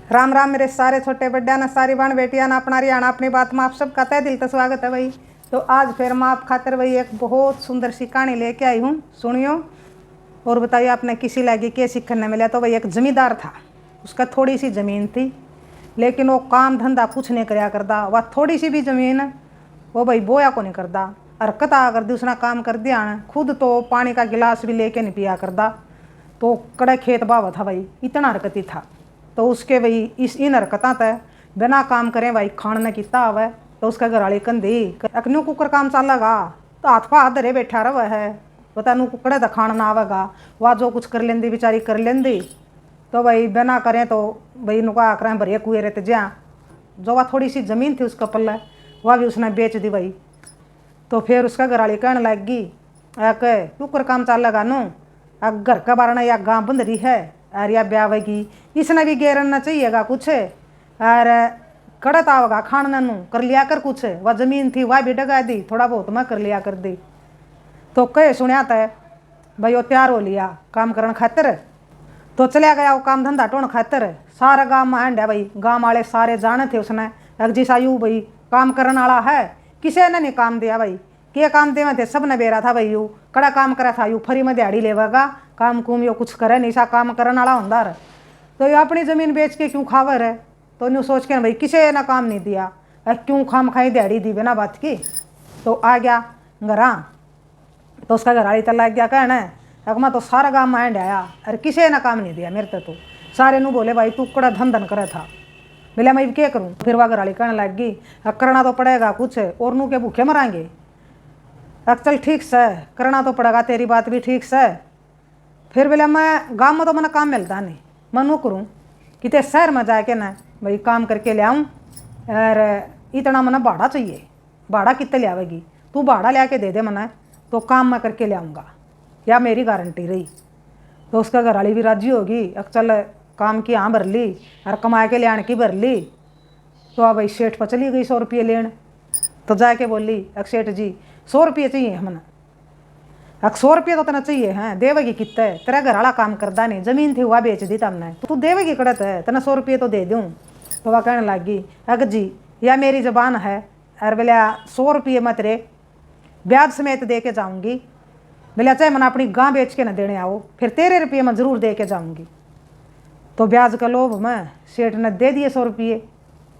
राम राम मेरे सारे छोटे बड्डा ना सारी बहन बेटियां ना अपना रियाणा अपनी बात में आप सबका तय दिल से स्वागत है भाई। तो आज फिर मैं आप खातर भाई एक बहुत सुंदर सी कहानी लेके आई हूँ, सुनियो और बताइए आपने किसी लगी क्या सीखने मिला। तो भाई एक जमींदार था, उसका थोड़ी सी ज़मीन थी लेकिन वो काम धंधा कुछ नहीं कराया करता। वह थोड़ी सी भी ज़मीन वो भाई बोया को नहीं करता, हरकत आ कर दी उसने काम कर दिया न। खुद तो पानी का गिलास भी लेके नहीं पिया करता। तो कड़े खेत बावा था भाई, इतना हरकती था। तो उसके भाई इन हरकता तय बिना काम करें भाई खान न किता आवे। तो उसका घराली कंधी अकनू कुकर काम चलेगा तो हाथ पा धरे बैठा रहा है, बता नू कुकड़े तो खाना ना आवेगा। वह जो कुछ कर लेंदी बेचारी कर लेंदी। तो भाई बिना करें तो भाई नुका करें भरिया कुएं रहते ज्या जो वह थोड़ी सी ज़मीन थी उसका पल्ला वह भी उसने बेच दी भाई। तो फिर उसका घराली कहने लगी कह कुकर काम चलेगा नू, घर का बारना या गाँव बंद रही है और या ब्यावेगी इसने भी गेरना चाहिएगा कुछ और कड़त आओगा खाना नू कर लिया कर कुछ। वह ज़मीन थी वह भी डगा दी, थोड़ा बहुत मैं कर लिया कर दी। तो कहे सुनिया तय भाई वो तैयार हो लिया काम करने खातर। तो चलिया गया वो काम धंधा टोन खातर। सारा गाँव में हंडा भाई, गाँव वाले सारे जाने थे उसने जिसा यू भाई काम करने वाला है। किसी ने नहीं काम दिया भाई, क्या काम देवे थे सब ने बेरा था भाई। यू कड़ा काम करा था, यू फ्री में दिहाड़ी लेवेगा काम कुम यो कुछ करे नहीं सा काम करने वाला होंदा है। तो ये अपनी ज़मीन बेच के क्यों खावर है। तो न्यू सोच के भाई किसी ने काम नहीं दिया, क्यों खाम खाई दिहाड़ी दी बिना बात की। तो आ गया घरा। तो उसका घराली तो लग गया कहना मैं तो सारा गाँव में आया आया अरे किसी ने काम नहीं दिया मेरे तो सारे नू बोले भाई तू कड़ा धन धन करे था। बोले मैं क्या करूँ। फिर वह घराली कहने लग गई करना तो पड़ेगा कुछ और नू के भूखे मरांगे। चल ठीक से करना तो पड़ेगा, तेरी बात भी ठीक से। फिर बोले मैं गाँव में तो मैंने काम मिलता नहीं, मैं नू करूँ कितने शहर में जाके ना भाई काम करके ले आऊँ और इतना मैंने भाड़ा चाहिए। भाड़ा कितने ले आवेगी तू, भाड़ा ले आके दे दे मैंने तो काम मैं करके ले आऊँगा, या मेरी गारंटी रही। तो उसका घरवाली भी राजी होगी, चल काम की हाँ भर ली और कमा के ले आने की भर ली। तो अब भाई सेठ पर चली गई 100 रुपये लेन। तो जाके बोली सेठ जी 100 रुपये चाहिए हमने। 100 रुपये तो तना चाहिए हैं, देवेगी कितने, तेरा घर वाला काम करता नहीं, ज़मीन थी वह बेच दी तमने तो तू देवेगी कड़त है, तना 100 रुपये तो दे दूँ। तो वह कहने लगी जी या मेरी ज़बान है और बोले 100 रुपये मैं तेरे ब्याज समेत दे के जाऊँगी। बोले चाहे मैंने अपनी गाँ बेच के ना देने आओ फिर तेरे रुपये मैं ज़रूर दे के जाऊँगी। तो ब्याज का लोभ में सेठ ने दे दिए 100 रुपये।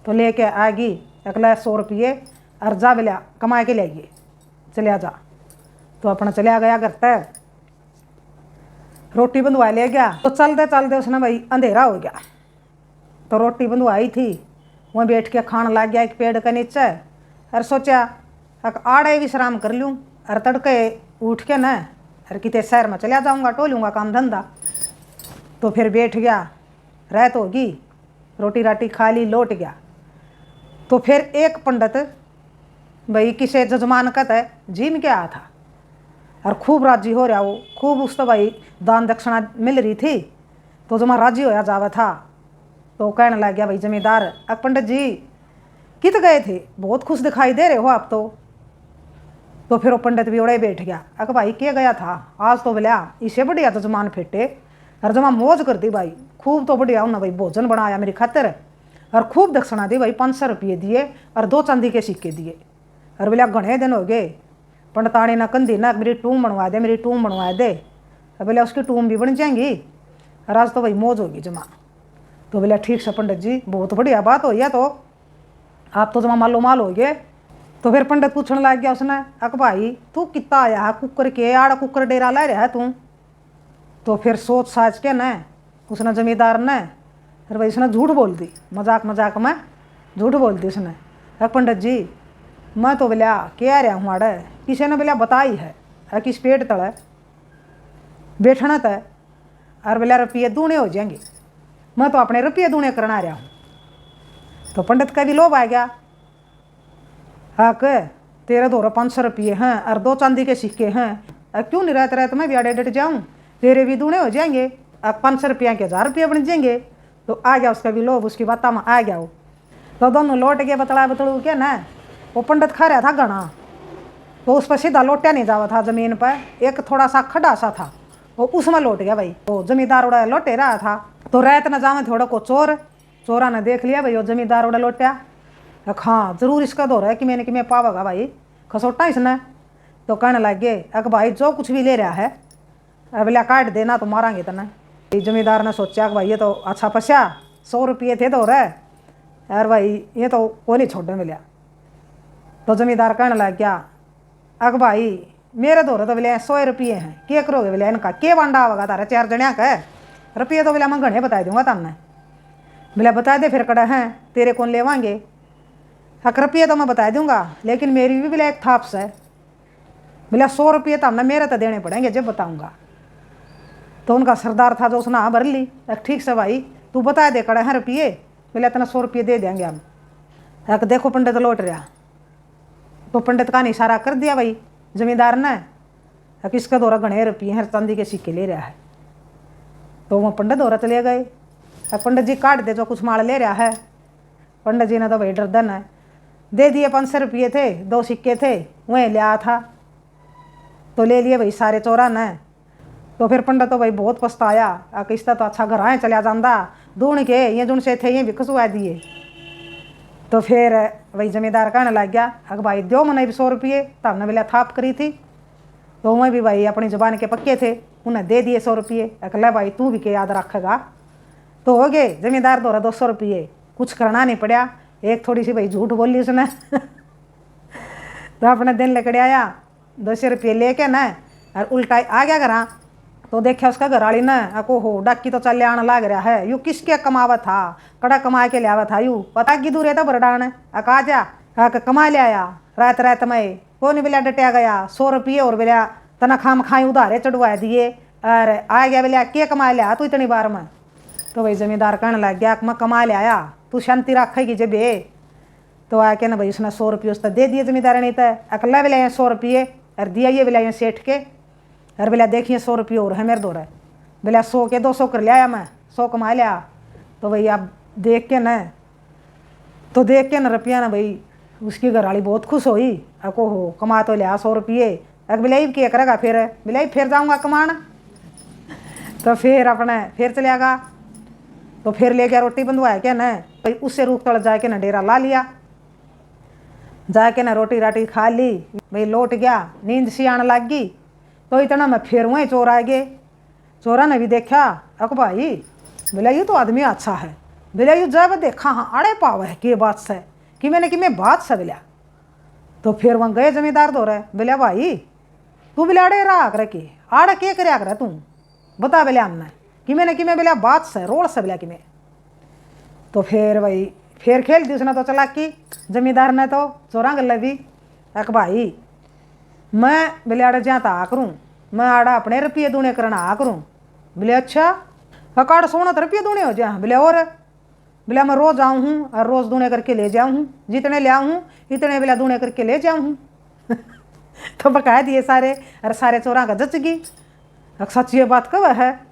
तो लेके आ गई अगला 100 रुपये और जा बोलिया कमा के ले आइए चलिया जा। तो अपना चलिया गया घर तक, रोटी बंधवा ले गया। तो चलते चलते उसने भाई अंधेरा हो गया। तो रोटी बंधवाई थी वहीं बैठ के खाने लग गया एक पेड़ के नीचे और सोचा आड़े विश्राम कर लूँ और तड़के उठ के न और कितने शहर में चलिया जाऊँगा टोलूँगा काम धंधा। तो फिर बैठ गया, रात होगी, रोटी राटी खा ली, लौट गया। तो फिर एक पंडित भाई किसी जजमान का तय जिम के आया था और खूब राजी हो रहा, वो खूब उस तो भाई दान दक्षिणा मिल रही थी। तो जमा राजी होया जावा था। तो कहने लग गया भाई जमींदार पंडित जी कित गए थे, बहुत खुश दिखाई दे रहे हो आप तो फिर वो पंडित भी उड़े बैठ गया। भाई क्या गया था आज तो बोलिया इसे बढ़िया जजमान फेटे और जमा मौज कर दी भाई, खूब तो बढ़िया उन्होंने भाई भोजन बनाया मेरी खातिर और खूब दक्षिणा दी भाई, 500 रुपये दिए और 2 चांदी के सिक्के दिए। और बोलिया घने दिन हो गए पंडितानी ना कंधी ना मेरी टूम बनवा दे, मेरी टूम बनवा दे। बोले उसकी टूम भी बन जाएंगी और आज तो भाई मौज होगी जमा। तो बोलिया ठीक से पंडित जी बहुत बढ़िया बात हो गया, तो आप तो जमा मालो माल हो गए। तो फिर पंडित पूछने लग गया उसने भाई तू कितना आया है कुकर के आड़ा कुकर डेरा ला रहा है तू। तो फिर सोच साच के न उसने जमींदार ने फिर भाई उसने झूठ बोल दी, मजाक मजाक में झूठ बोल दी उसने पंडित जी मैं तो बोलिया क्या रहा हूँ आड़े, किसी ने बोलिया बताई है किस पेट तले बैठना तय और बोलिया रुपये दूने हो जाएंगे, मैं तो अपने रुपये दूने करना रहा हूँ। तो पंडित का भी लोभ आ गया, तेरे दो 500 रुपये हैं और 2 चांदी के सिक्के हैं, क्यों नहीं रहते रहते मैं भी आड़े डट जाऊँ, तेरे भी दूने हो जाएंगे, 500 रुपया के 1000 रुपये बन जाएंगे। तो आ गया उसका भी लोभ, उसकी बात में आ गया वो। तो दोनों लौट गए बतला बतड़ू के ना। वो पंडित खा रहा था गणा, तो उस पर सीधा लौटा नहीं जावा था ज़मीन पर, एक थोड़ा सा खड्डा सा था वो उसमें लौट गया भाई। वो जमींदार उड़ा लौटे रहा था। तो रात न जावे थोड़ा को चोर चोरा ने देख लिया भाई वो जमींदार उड़ा लौटा। हाँ जरूर इसका दौर है कि मैंने कि मैं पावागा भाई, खसोटा इसने। तो कहने लग गए अक भाई जो कुछ भी ले रहा है अबला काट देना तो मारांगे तना। जमींदार ने सोचा कि भाई ये तो अच्छा फंसा, 100 रुपये थे दौर है यार भाई, ये तो को नहीं छोड़ने मिला। तो जमींदार कहने लग गया अक भाई मेरे दौर तो बोले 100 रुपये हैं, क्या करोगे बोले इनका, के बांडा होगा तारा 4 जणिया का रुपये, तो बोले मैं घने बता दूंगा तमने। बोले बता दे फिर कड़ा हैं तेरे कौन लेवांगे। हक रुपये तो मैं बता दूंगा लेकिन मेरी भी बोले एक थाप्स है। बोले 100 रुपये तो हमने मेरे तो देने पड़ेंगे जब बताऊंगा। तो उनका सरदार था जो उसने हाँ भर ली, ठीक से भाई तू बता दे कड़ा है रुपये। बोले इतना 100 रुपये दे देंगे हम। एक देखो पंडित लौट रहा। तो पंडित का इशारा कर दिया भाई जमींदार ने, किसका दौरा घने रुपये हैं, चांदी के सिक्के ले रहा है। तो वो पंडित दौरा चले गए। पंडित जी काट दे जो कुछ माल ले रहा है। पंडित जी ने तो भाई डरदन है दे दिए, 500 रुपये थे, 2 सिक्के थे वहीं लिया था, तो ले लिए भाई सारे चोरा ने। तो फिर पंडित तो भाई बहुत पछताया, किस्ता तो अच्छा घर आए चलिया जाता, ढूंढ के ये जुन से थे ये भी खसवा दिए। तो फिर वही जमींदार कहने लग गया अगर भाई दो मैंने भी 100 रुपये, तो हमने बोला थाप करी थी। तो मैं भी भाई अपनी जुबान के पक्के थे, उन्हें दे दिए 100 रुपये। अकला भाई तू भी के याद रखेगा। तो हो गए जमींदार द्वारा 200 रुपये, कुछ करना नहीं पड़ा। एक थोड़ी सी भाई झूठ बोली उसने तो अपने दिन लेकर आया 200 रुपये लेके ना, और उल्टा आ गया घर। तो देखा उसका घर वाली ने को हो डाकी तो चल आने लग रहा है, यू किसके कमावा था, कड़ा कमा के लिया था, यू पता की दूर है तो बरडान आ जा कमा ले आया। रात रात में को नहीं बिला डटिया गया 100 रुपये और बिला तना खाम खाई उधारे चढ़वा दिए, और आ गया बिला के कमा लिया तू इतनी बार में। तो भाई जमींदार कहने लग गया मैं कमा ले आया, तू शांति रखेगी जब ये। तो आके ना भाई उसने 100 रुपये उसने दे दिए जमींदार ने, तो अकला बिला 100 रुपये और दिया ये बिला सेठ के। और बोला देखिए 100 रुपये और है मेरे दौर है। बोला 100 के 200 कर लिया मैं, 100 कमा लिया। तो भाई आप देख के न रुपया ना भाई उसकी घरवाली बहुत खुश हुई। को हो कमा तो लिया 100 रुपये, अब बिलाई क्या करेगा फिर, बिलाई फिर जाऊँगा कमान। तो फिर अपने फिर चलेगा। तो फिर ले गया रोटी बंधवाया क्या न भाई, उससे रूख तड़ जाके ना डेरा ला लिया, जाके ना रोटी राटी खा ली भाई, लौट गया। नींद सी आने लग गई। तो इतना मैं फिर वहीं चोर आ गए। चोरा ने भी देखा अक भाई बोला ये तो आदमी अच्छा है, बोला यू जब देखा हाँ अड़े पाव है कि बात से कि मैं बात से बोला। तो फिर वहाँ गए जमींदार दो रहे, बोला भाई तू बोला अड़े रहा कर कि आड़े के कर रहा तू बता बोले हमने कि मैं बोला बात से रोड से बोला कि मैं। तो फिर भाई फिर खेल दी उसने तो चलाकी जमींदार ने, तो चोरा गल दी अक भाई मैं बोले आड़े जहाँ तो आ करूँ, मैं आड़ा अपने रुपये दूने करना आ करूँ। बोले अच्छा अकाड़ सोना तो रुपये दूने हो जा। बोले और बोले मैं रोज़ आऊँ हूँ और रोज़ दूने करके ले जाऊँ हूँ, जितने ले आऊँ इतने बोला दूने करके ले जाऊँ हूँ तो बका दिए सारे, और सारे चोरा का जच गई सच ये बात कब है।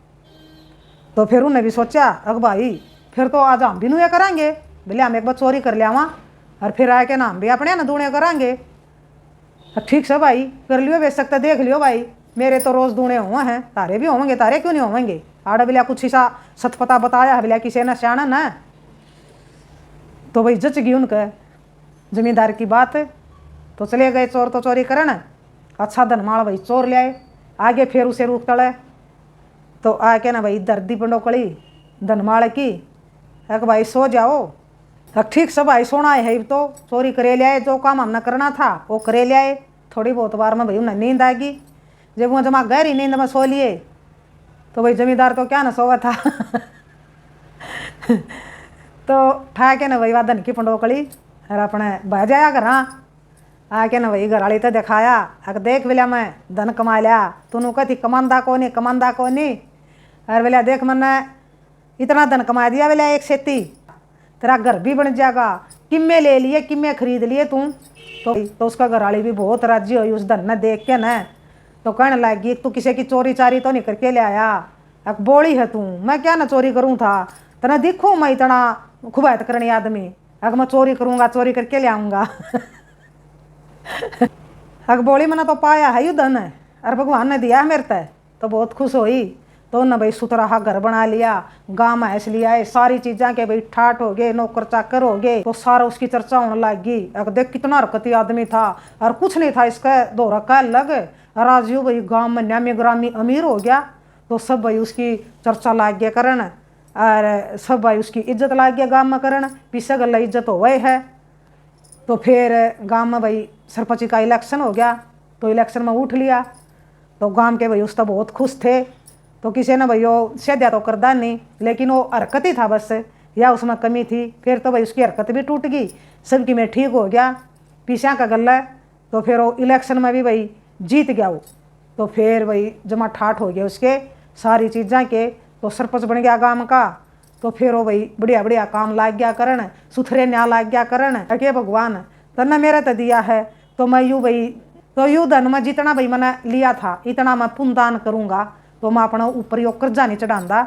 तो फिर उन्हें भी सोचा अग भाई फिर तो आज हम भी नुए कराएंगे। बोले हम एक बार चोरी कर लिया वहाँ और फिर आए के नाम भी अपने ना दूने कराएंगे। ठीक से भाई कर लियो, बेच सकते देख लियो भाई, मेरे तो रोज़ दूने हुए हैं, तारे भी होंगे, तारे क्यों नहीं होंगे। आड़ा बिला कुछ ऐसा सच पता बताया बिला किसी ने सियाना ना। तो भाई जच गई उनके जमींदार की बात। तो चले गए चोर तो चोरी करन, अच्छा धनमाल भाई चोर ले आए। आगे फिर उसे रूख तड़े। तो आके ना भाई दर्दी पंडोकड़ी धनमाल की एक भाई सो जाओ। ठीक सब भाई सोना है तो चोरी करे ले आए, जो काम हमने करना था वो करे ले आए। थोड़ी बहुत बार में भाई उन्हें नींद आ गई। जब वो जमा गहरी नींद में सो लिए तो भाई जमींदार तो क्या ना सोवा था तो ठाके ना भाई वादन की पंडोकड़ी और अपने बह जाया घर आके ना भाई घर वाली तो दिखाया अगर देख बोलिया मैं धन कमा लिया, तूनू कहती कमांदा को नहीं। और बोलिया देख मैंने इतना धन कमा दिया बोलिया एक खेती, तेरा घर भी बन जाएगा, किम्मे ले लिए किम्मे खरीद लिए तू। तो उसका घर वाली भी बहुत राजी हुई उस धन ने देख के न। तो कहने लगी तू किसी की चोरी चारी तो नहीं करके ले आया, अब बोली है तू, मैं क्या ना चोरी करूँ था, तना दिखूँ मैं इतना खुबायत करनी आदमी, अगर मैं चोरी करूँगा चोरी करके ले आऊँगा अगर बोली मैंने तो पाया है यू धन और भगवान ने दिया है मेरे तय। तो बहुत खुश हुई। तो उन्हें भाई सुतराहा घर बना लिया, गाँव में ऐस लिया है, सारी चीज़ा के भाई ठाठ हो गए, नौकर चाकर हो गए, तो सारा उसकी चर्चा होने लग गई। अब देख कितना हरकती आदमी था और कुछ नहीं था इसका दौरा का अलग। और आज यूँ भाई गाँव में नामी ग्रामी अमीर हो गया, तो सब भाई उसकी चर्चा लाग गया करन और सब भाई उसकी इज्जत लाग गया गाँव में करन। पीछे गला इज्जत हो गई है। तो फिर गांव में भाई सरपंच का इलेक्शन हो गया, तो इलेक्शन में उठ लिया, तो गांव के भाई उस तो बहुत खुश थे। तो किसी ने भाई वो सीधा तो करदा नहीं, लेकिन वो हरकत ही था बस, या उसमें कमी थी। फिर तो भाई उसकी हरकत भी टूट गई, सबकी में ठीक हो गया, पीछा का गला। तो फिर वो इलेक्शन में भी भाई जीत गया वो। तो फिर भाई जमा ठाठ हो गया उसके सारी चीज़ां के, तो सरपंच बन गया गांव का। तो फिर वो भाई बढ़िया बढ़िया काम लाग गया करन, सुथरे न्याय लाग गया करन। अके भगवान तन्ने मेरा तो दिया है, तो मैं यूँ भाई तो यूँ धन में जितना भाई मैंने लिया था इतना मैं पुण्यदान करूँगा, तो मैं अपना ऊपर यो कर्जा नहीं चढ़ांदा।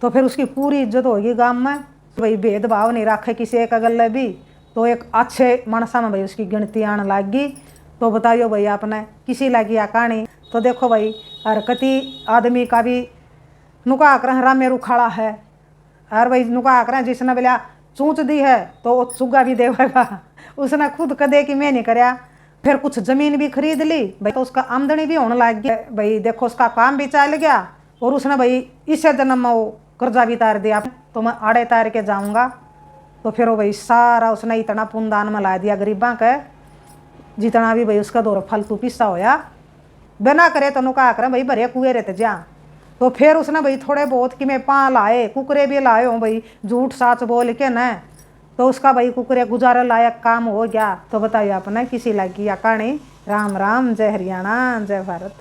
तो फिर उसकी पूरी इज्जत होगी गाँव में, भाई भेदभाव नहीं रखे किसी एक गले भी। तो एक अच्छे मानसा में भाई उसकी गिनती आने लग गई। तो बताइयो भाई आपने किसी लगी या कहानी। तो देखो भाई हरकती आदमी का भी नुका कर रामे रुखाड़ा है, और भाई नुका कर जिसने बोलिया चूँच दी है तो वो चुगा भी देगा। उसने खुद कदे कि मैं नहीं करया। फिर कुछ जमीन भी खरीद ली भाई, तो उसका आमदनी भी होने लग गया भाई। देखो उसका काम भी चल गया, और उसने भाई इसे जन्म में वो कर्जा भी तार दिया, तो मैं आड़े तार के जाऊँगा। तो फिर वो भाई सारा उसने इतना पुण्यदान में ला दिया गरीबा के, जितना भी भाई उसका दौर फालतू पिस्सा होया। बिना करे तो नुका कर भाई भरे कुएं रहते जा। तो फिर उसने भाई थोड़े बहुत कि मैं पा लाए, कुकरे भी लाए हूँ भाई, झूठ साच बोल के न। तो उसका भाई कुकरे गुजारे लायक काम हो गया। तो बताइए आपने किसी लगी या कहानी। राम राम, जय हरियाणा, जय भारत।